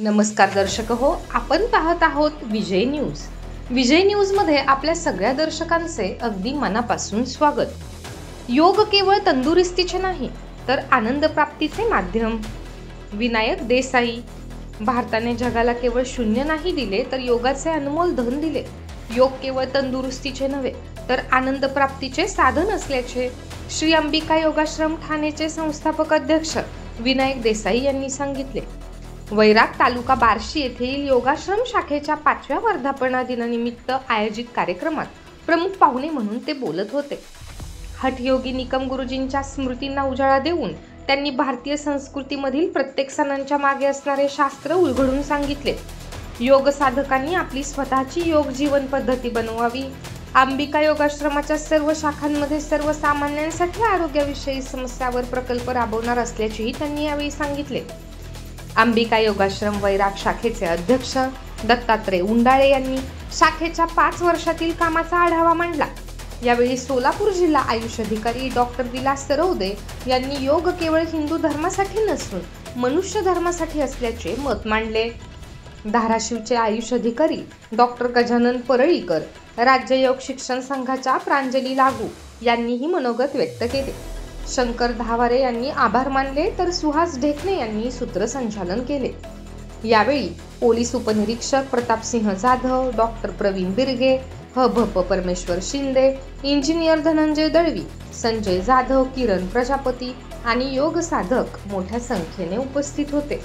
नमस्कार दर्शक हो, आपण पाहत आहोत विजय न्यूज. विजय न्यूज मध्ये आपल्या सगळ्या दर्शकांचे अगदी मनापासून स्वागत. योग केवळ तंदुरुस्तीचे नाही तर आनंद प्राप्तीचे माध्यम. विनायक देसाई. भारताने जगाला केवळ शून्य नाही दिले तर योगाचे अनमोल धन दिले. योग केवळ तंदुरुस्तीचे नव्हे तर आनंद प्राप्तीचे साधन असल्याचे श्री अंबिका योगाश्रम ठाणेचे संस्थापक अध्यक्ष विनायक देसाई यांनी सांगितले. वैराग तालुका बार्शी येथील योगाश्रम शाखेच्या 5व्या वर्धापना दिनानिमित्त आयोजित कार्यक्रमात प्रमुख पाहुणे म्हणून ते बोलत होते. हठयोगी निकम गुरुजींच्या स्मृतींना उजाळा देऊन त्यांनी भारतीय संस्कृतीमधील प्रत्येक सणांच्या मागे असणारे शास्त्र उलगडून सांगितले. योग साधकांनी आपली स्वतःची योग जीवन पद्धती बनवावी. अंबिका योगाश्रमाच्या सर्व शाखांमध्ये सर्वसामान्यांसाठी आरोग्याविषयी समस्यावर प्रकल्प राबवणार असल्याचेही त्यांनी यावेळी सांगितले. अंबिका योगाश्रम वैराग शाखेचे अध्यक्ष दत्तात्रय उंडाळे यांनी शाखेच्या 5 वर्षातील कामाचा आढावा मांडला. यावेळी सोलापूर जिल्हा आयुष अधिकारी डॉक्टर विलास सरवदे यांनी योग केवळ हिंदू धर्मासाठी नसून मनुष्य धर्मासाठी असल्याचे मत मांडले. धाराशिवचे आयुष अधिकारी डॉक्टर गजानन परळीकर, राज्य योग शिक्षण संघाच्या प्रांजली लागू यांनीही मनोगत व्यक्त केले. शंकर धावारे यांनी आभार मानले तर सुहास ढेकणे यांनी सूत्रसंचालन केले. यावेळी पोलीस उपनिरीक्षक प्रतापसिंह जाधव, डॉक्टर प्रवीण बिरगे, ह.भ.प. परमेश्वर शिंदे, इंजिनियर धनंजय दळवी, संजय जाधव, किरण प्रजापती आणि योग साधक मोठ्या संख्येने उपस्थित होते.